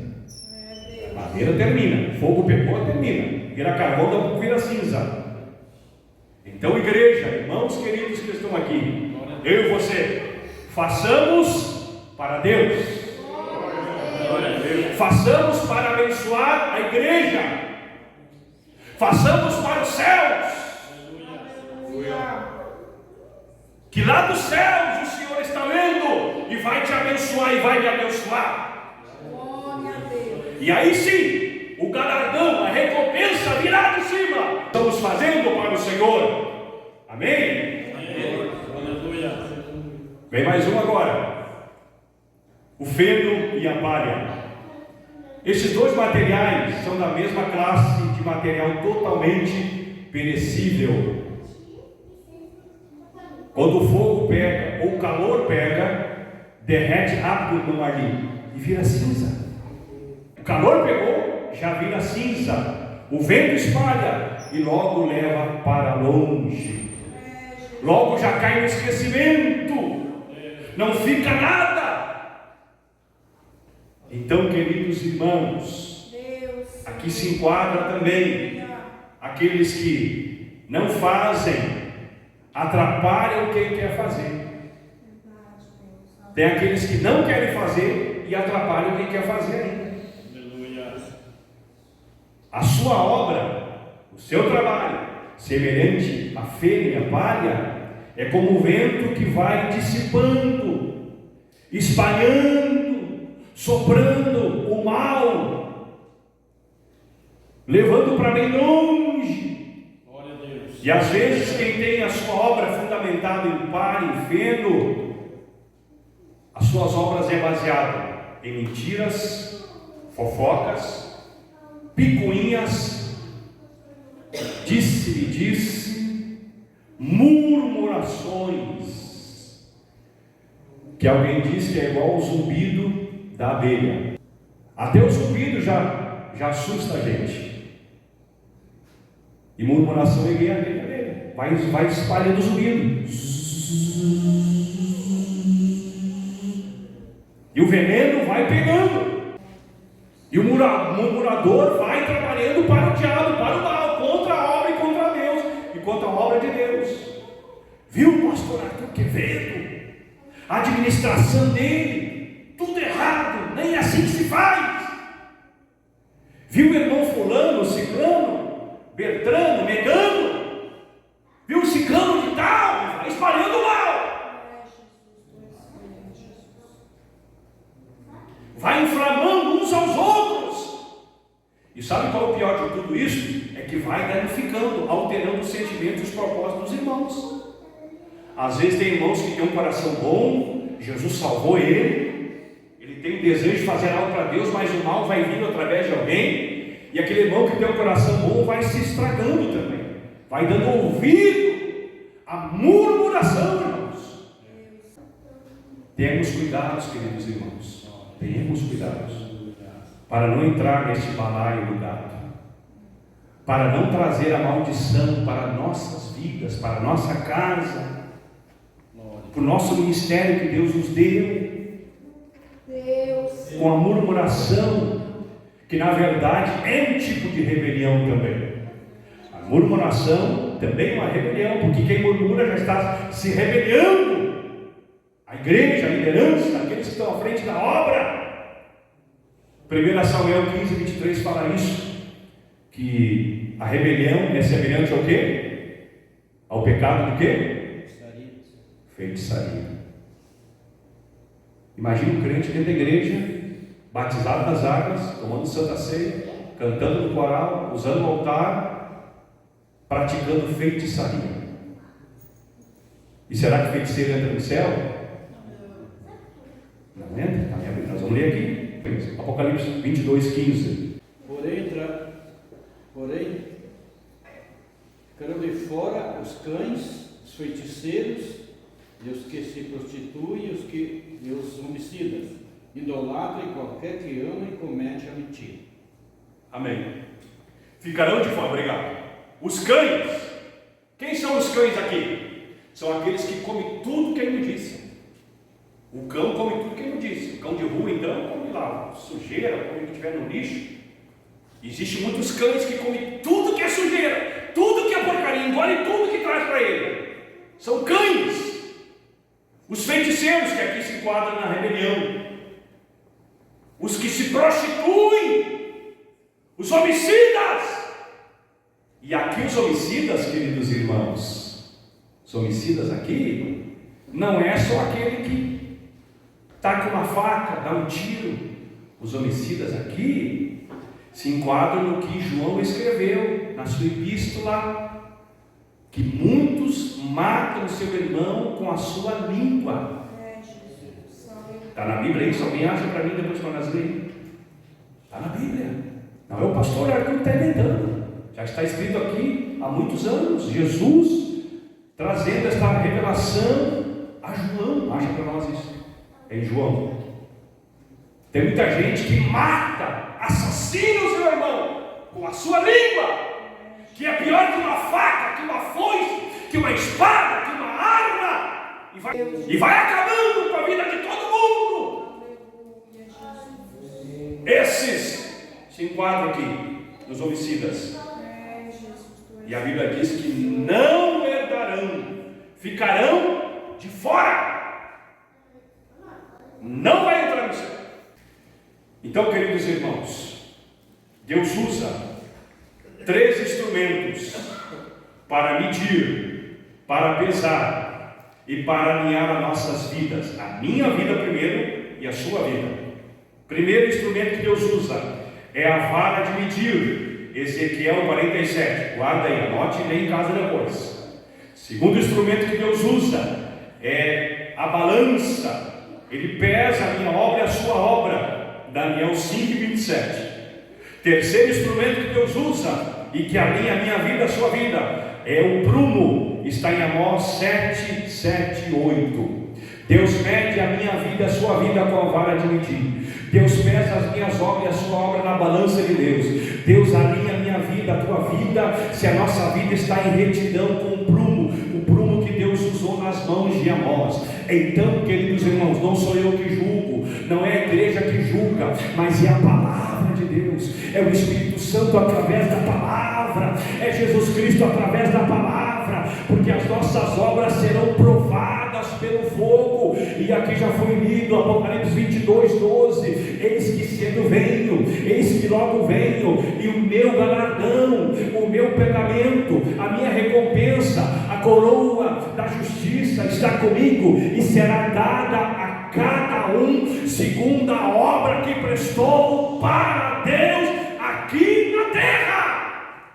Madeira termina, fogo pegou, termina. Vira carvão, vira cinza. Então, igreja, irmãos queridos que estão aqui, eu e você, façamos para Deus. Façamos para abençoar a igreja. Façamos para os céus. Que lá dos céus o Senhor está vendo e vai te abençoar e vai me abençoar. E aí sim, o galardão, a recompensa virá de cima. Estamos fazendo para o Senhor. Amém? Aleluia. Vem mais um agora. O feno e a palha. Esses dois materiais são da mesma classe de material totalmente perecível. Quando o fogo pega ou o calor pega, derrete rápido no ali e vira cinza. O calor pegou, já vira cinza. O vento espalha e logo leva para longe. Logo já cai no esquecimento. Não fica nada. Então, queridos irmãos, aqui se enquadra também aqueles que não fazem, atrapalham quem quer fazer. Tem aqueles que não querem fazer e atrapalham quem quer fazer ainda. A sua obra, o seu trabalho, semelhante à feno e à palha, é como o vento que vai dissipando, espalhando, soprando o mal, levando para bem longe. Glória a Deus. E às vezes quem tem a sua obra fundamentada em palha, em feno, as suas obras é baseada em mentiras, fofocas, picuinhas, disse-me disse, murmurações, que alguém diz que é igual ao zumbido da abelha. Até o zumbido já assusta a gente. E murmuração é guerra dele. Vai espalhando o zumbido. E o veneno vai pegando. E o murmurador vai trabalhando para o diabo, para o mal, contra a obra e contra Deus, e contra a obra de Deus. Viu o pastor Arthur Quevedo? A administração dele, tudo errado, nem assim que se faz. Viu o irmão fulano, ciclano, Bertrano, Megano? Viu o ciclano de tal? Vai espalhando o mal. Vai inflamando uns aos outros. E sabe qual é o pior de tudo isso? É que vai danificando, alterando os sentimentos e os propósitos dos irmãos. Às vezes tem irmãos que têm um coração bom, Jesus salvou ele tem o desejo de fazer algo para Deus, mas o mal vai vindo através de alguém, e aquele irmão que tem um coração bom vai se estragando também, vai dando ouvido à murmuração, irmãos. Tenhamos cuidados, queridos irmãos. Tenhamos cuidados para não entrar neste balaio do gato, para não trazer a maldição para nossas vidas, para nossa casa, para o nosso ministério que Deus nos deu, com a murmuração, que na verdade é um tipo de rebelião também. A murmuração também é uma rebelião, porque quem murmura já está se rebelando. A igreja, a liderança, aqueles que estão à frente da obra. 1 Samuel 15, 23 fala isso, que a rebelião é semelhante ao quê? Ao pecado do quê? Feitiçaria. Imagina um crente dentro da igreja, batizado nas águas, tomando Santa Ceia, cantando no coral, usando o altar, praticando feitiçaria. E será que feiticeiro entra no céu? Não entra? Nós vamos ler aqui. Apocalipse 22, 15. Porém, ficarão de fora os cães, os feiticeiros, e os que se prostituem, e os homicidas, idolatram e qualquer que ama e comete a mentira. Amém. Ficarão de fora, obrigado. Os cães. Quem são os cães aqui? São aqueles que comem tudo que a imundícia. O cão come tudo que a imundícia. O cão de rua, então, come lá sujeira, come o que tiver no lixo. Existem muitos cães que comem tudo que é sujeira, tudo que é porcaria, engolem tudo que traz para ele. São cães. Os feiticeiros, que aqui se enquadram na rebelião. Os que se prostituem. Os homicidas. E aqui os homicidas, queridos irmãos, os homicidas aqui, não é só aquele que está com uma faca, dá um tiro. Os homicidas aqui se enquadram no que João escreveu na sua epístola, que muitos matam seu irmão com a sua língua. Está na Bíblia isso? Alguém acha para mim depois para nós ler? Está na Bíblia. Não é o pastor Arthur que está inventando. Já está escrito aqui há muitos anos. Jesus trazendo esta revelação a João. Acha para nós isso? É em João. Tem muita gente que mata, assassina o seu irmão com a sua língua, que é pior que uma faca, que uma foice, que uma espada, que uma arma, e vai acabando com a vida de todo mundo. Esses se enquadram aqui nos homicidas. E a Bíblia diz que não herdarão, ficarão de fora. Não vai entrar no céu. Então, queridos irmãos, Deus usa 3 instrumentos para medir, para pesar e para alinhar as nossas vidas. A minha vida primeiro e a sua vida. Primeiro instrumento que Deus usa é a vara de medir. Ezequiel 47. Guarda aí, anote e lê em casa depois. Segundo instrumento que Deus usa é a balança. Ele pesa a minha obra e a sua obra. Daniel 5, 27. Terceiro instrumento que Deus usa e que alinha a minha vida e a sua vida é o prumo. Está em Amós 7, 7, 8. Deus mede a minha vida e a sua vida com a vara de medir. Deus pesa as minhas obras e a sua obra na balança de Deus. Deus alinha a minha vida, a tua vida, se a nossa vida está em retidão com o prumo que Deus usou nas mãos de Amós. Então, queridos irmãos, não sou eu que julgo, não é a igreja que julga, mas é a palavra de Deus, é o Espírito Santo através da palavra, é Jesus Cristo através da palavra, porque as nossas obras serão provadas pelo fogo. E aqui já foi lido Apocalipse 22, 12. Eis que cedo venho, eis que logo venho, e o meu galardão, o meu pagamento, a minha recompensa, a coroa da justiça está comigo, e será dada a cada um segundo a obra que prestou para Deus aqui na terra.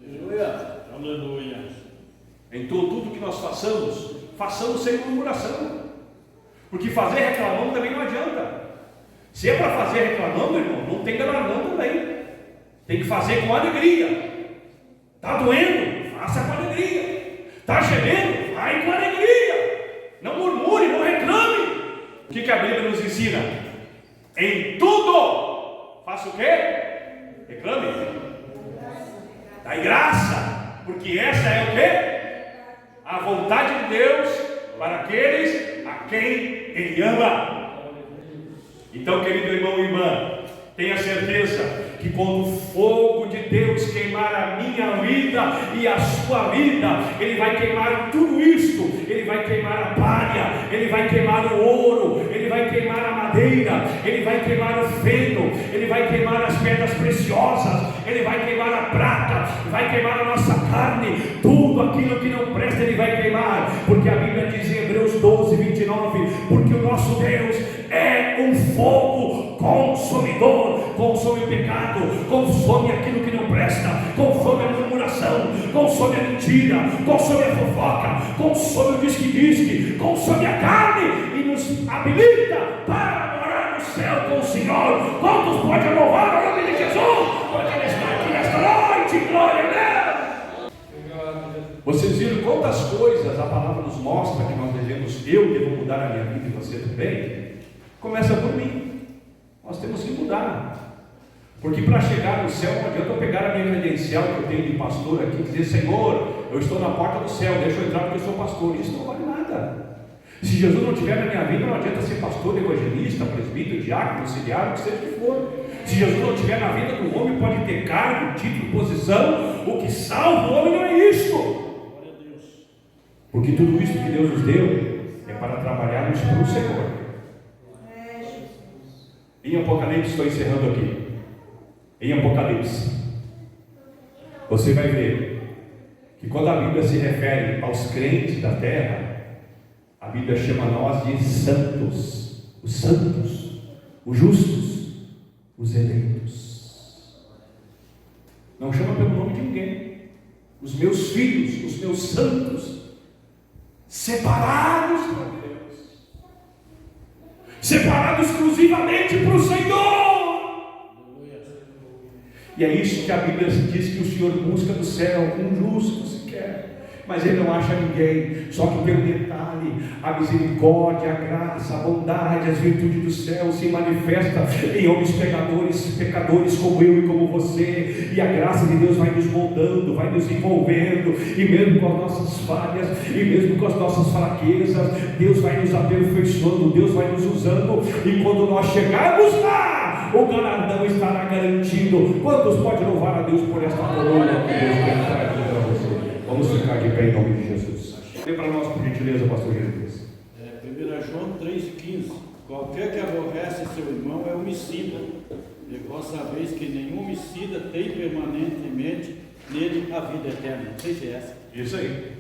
Aleluia, aleluia. Então tudo que nós façamos sem murmuração, porque fazer reclamando também não adianta. Se é para fazer reclamando, irmão, não tem galardão também. Tem que fazer com alegria. Está doendo? Faça com alegria. Está gemendo? Vai com alegria. Não murmure, não reclame. O que a Bíblia nos ensina? Em tudo, faça o quê? Reclame. Dai graça, porque essa é o quê? A vontade de Deus para aqueles a quem Ele ama. Então, querido irmão e irmã, tenha certeza que quando o fogo de Deus queimar a minha vida e a sua vida, Ele vai queimar tudo isto. Ele vai queimar a palha, Ele vai queimar o ouro, Ele vai queimar a madeira, Ele vai queimar o feno, Ele vai queimar as pedras preciosas, Ele vai queimar a prata, vai queimar a nossa carne, tudo aquilo que não presta Ele vai queimar, porque a Bíblia diz em Hebreus 12, 29, porque o nosso Deus é um fogo consumidor, consome o pecado, consome aquilo que não presta, consome a murmuração, consome a mentira, consome a fofoca, consome o disque-disque, consome a carne e nos habilita para morar no céu com o Senhor, com Quantos podem louvar o nome de Jesus? Porque Ele está aqui nesta noite, glória a Deus. Vocês viram quantas coisas a palavra nos mostra que nós devemos, eu devo mudar a minha vida e você também? Começa por mim. Nós temos que mudar. Porque para chegar no céu não adianta eu pegar a minha credencial que eu tenho de pastor aqui e dizer: Senhor, eu estou na porta do céu, deixa eu entrar porque eu sou pastor. Isso não vale nada. Se Jesus não estiver na minha vida, não adianta ser pastor, evangelista, presbítero, diácono, auxiliar, o que seja que for. Se Jesus não estiver na vida do homem, pode ter cargo, título, posição. O que salva o homem não é isto. Porque tudo isso que Deus nos deu é para trabalharmos para o Senhor. Em Apocalipse, estou encerrando aqui. Em Apocalipse, você vai ver que quando a Bíblia se refere aos crentes da terra, a Bíblia chama nós de santos, os justos, os eleitos. Não chama pelo nome de ninguém. Os meus filhos, os meus santos, separados para Deus, separados exclusivamente para o Senhor. E é isso que a Bíblia diz que o Senhor busca do céu, um justo sequer, mas Ele não acha ninguém. Só que pelo detalhe, a misericórdia, a graça, a bondade, as virtudes do céu se manifesta em homens pecadores como eu e como você, e a graça de Deus vai nos moldando, vai nos envolvendo, e mesmo com as nossas falhas, e mesmo com as nossas fraquezas, Deus vai nos aperfeiçoando, Deus vai nos usando, e quando nós chegarmos lá, o galardão estará garantido. Quantos podem louvar a Deus por esta coroa que Deus tem trazido para você? Vamos ficar de pé em nome de Jesus. Dê para nós, por gentileza, pastor Jesus. 1 João 3,15. Qualquer que aborrece seu irmão é homicida. E vós sabeis que nenhum homicida tem permanentemente nele a vida eterna. Não sei se é essa. Isso aí.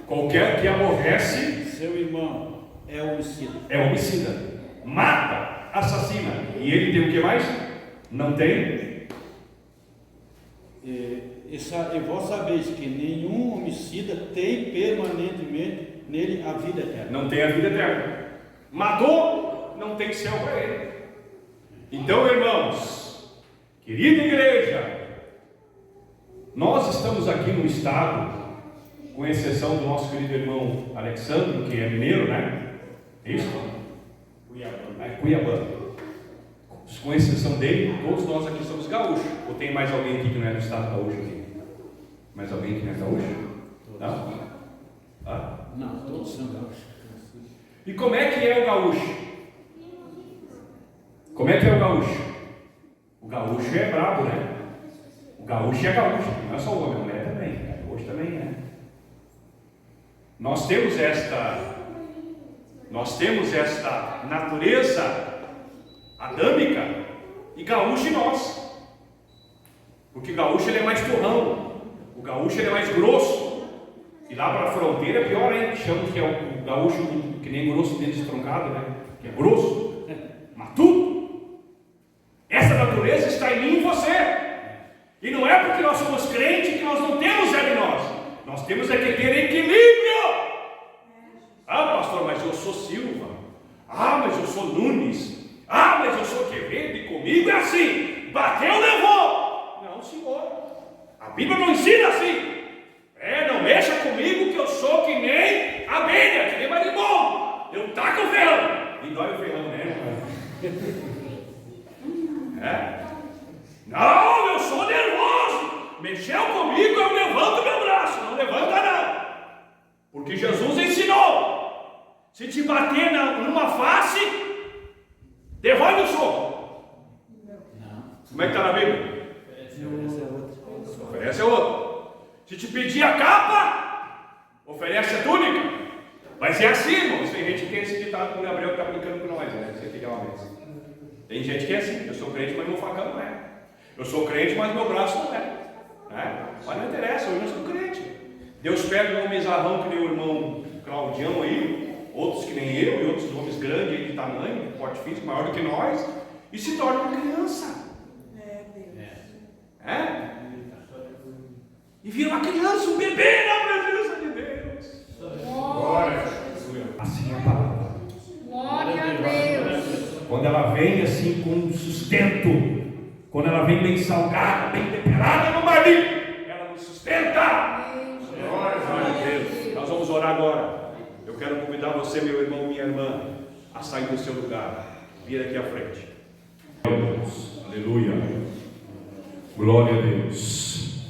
Qualquer que aborrece seu irmão é homicida. É homicida. Mata, assassina. E ele tem o que mais? Não tem? E vós sabeis que nenhum homicida tem permanentemente nele a vida eterna. Não tem a vida eterna. Matou, não tem céu para ele. Então, irmãos, querida igreja, nós estamos aqui no estado, com exceção do nosso querido irmão Alexandre, que é mineiro, né? É isso? Cuiabano. Com exceção dele, todos nós aqui somos gaúchos. Ou tem mais alguém aqui que não é do estado gaúcho aqui? Mais alguém que não é gaúcho? Não? Ah? Não, todos são gaúchos. E como é que é o gaúcho? Como é que é o gaúcho? O gaúcho é brabo, né? O gaúcho é gaúcho, não é só o homem, a mulher também. O gaúcho também é. Nós temos esta natureza adâmica e gaúcho em nós. Porque o gaúcho ele é mais turrão, o gaúcho ele é mais grosso. E lá para a fronteira é pior ainda, que chamam que é o gaúcho que nem grosso dentro de troncado, né? Que é grosso, matuto. Essa natureza está em mim e em você. E não é porque nós somos crentes que nós não temos ela em nós. Nós temos é que ter equilíbrio. Ah, pastor, mas eu sou Silva. Ah, mas eu sou Nunes. Ah, mas eu sou Quevedo e comigo é assim. Bateu, levou. Não, senhor. A Bíblia não ensina assim. Não mexa comigo que eu sou que nem abelha, que nem marimbondo. Eu taco o ferrão. E dói o ferrão, né? Não, eu sou nervoso. Mexeu comigo, eu levanto meu braço. Não levanta não. Porque Jesus ensinou. Se te bater numa face, devolve o soco. Como é que está na Bíblia? Oferece a outra. Se te pedir a capa, oferece a túnica. Mas é assim, irmãos. Tem gente que tem esse ditado com o Gabriel que está brincando com nós, né? Você tem uma vez. Tem gente que é assim. Eu sou crente, mas meu facão não é. Eu sou crente, mas meu braço não é. Mas não interessa, eu não sou crente. Deus pega um homem zarrão que nem o irmão Claudião aí, outros que nem eu, e outros homens grandes aí de tamanho, porte físico, maior do que nós, e se torna uma criança. E vira uma criança, um bebê na presença de Deus. Glória a Deus. Assim é a palavra. Glória a Deus. Quando quando ela vem assim com sustento, quando ela vem bem salgada, bem temperada no marido, ela nos sustenta. Glória a Deus. Nós vamos orar agora. Eu quero convidar você, meu irmão, minha irmã, a sair do seu lugar, vir aqui à frente. Deus, aleluia, glória a Deus.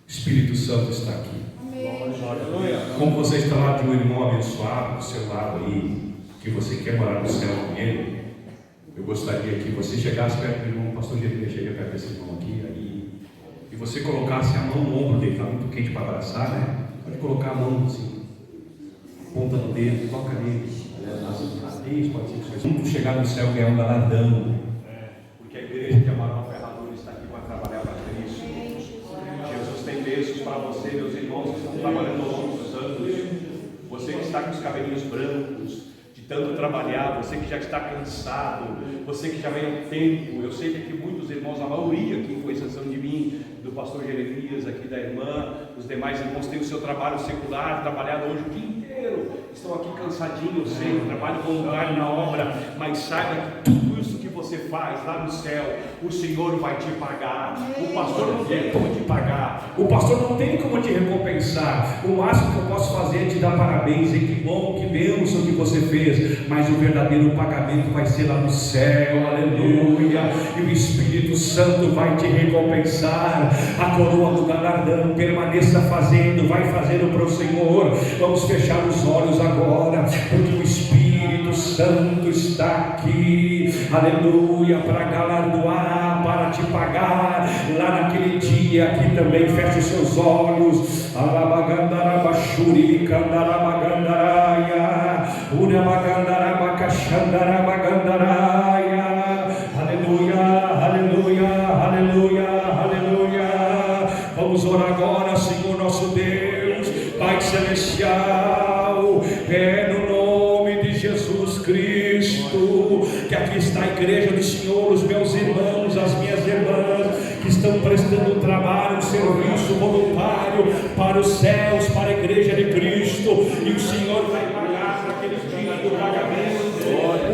Espírito Santo está aqui. Aleluia. Como você está lá de um irmão abençoado do seu lado aí, que você quer morar no céu com ele, eu gostaria que você chegasse perto do irmão, o pastor Jeremias chega perto desse irmão aqui, aí, e você colocasse a mão no ombro dele, está muito quente para abraçar, né? Pode colocar a mão assim, ponta no dedo, toca nele, pode ser que você chegar no céu ganhar um galardão, porque a igreja de Amaral Ferradura está aqui para trabalhar para Cristo. Jesus tem bênçãos para você, meus irmãos que estão trabalhando ao longo dos anos, você que está com os cabelinhos brancos, de tanto trabalhar, você que já está cansado, você que já vem há tempo. Eu sei que aqui muitos irmãos, a maioria aqui, com exceção de mim, do pastor Jeremias, aqui da irmã, os demais irmãos têm o seu trabalho secular, trabalhado hoje o dia inteiro, estão aqui cansadinhos, sem trabalho voluntário na obra, mas saiba que tudo isso que você faz lá no céu, o Senhor vai te pagar. O pastor não tem como te pagar, o pastor não tem como te recompensar. O máximo que eu posso fazer é te dar parabéns, e que bom, que bênção que você fez, mas o verdadeiro pagamento vai ser lá no céu, aleluia, e o Espírito Santo vai te recompensar. A coroa do galardão, permaneça fazendo, vai fazendo para o Senhor. Vamos fechar os olhos agora, porque o Espírito Santo está aqui, aleluia, para galardoar, para te pagar lá naquele dia. Aqui também feche os seus olhos. Alabagandarabashuri kandarabagandaraia, urabagandarabacaxandarabagandaraia. Aleluia, aleluia, aleluia, aleluia. Vamos orar agora, Senhor nosso Deus, Pai Celestial, no nome de Jesus Cristo, que aqui está a igreja do Senhor, os meus irmãos, as minhas irmãs, que estão prestando um trabalho, um serviço voluntário para os céus, para a igreja de Cristo, e o Senhor vai pagar naquele dia do pagamento,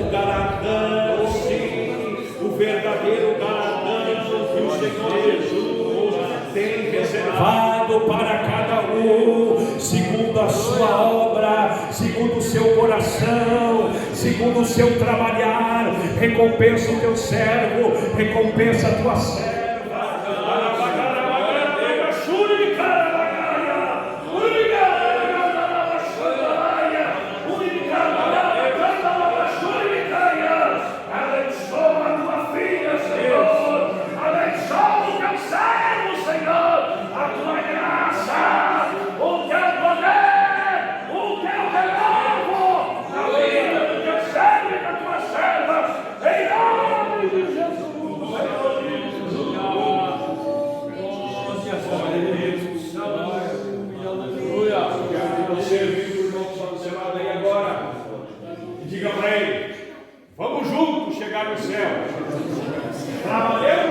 o galardão, sim, o verdadeiro galardão que o Senhor Jesus tem reservado para cada um, segundo a sua obra, segundo o seu coração, segundo o seu trabalhar. Recompensa o teu servo, recompensa a tua serva. Diga para ele, vamos juntos chegar no céu. Trabalhando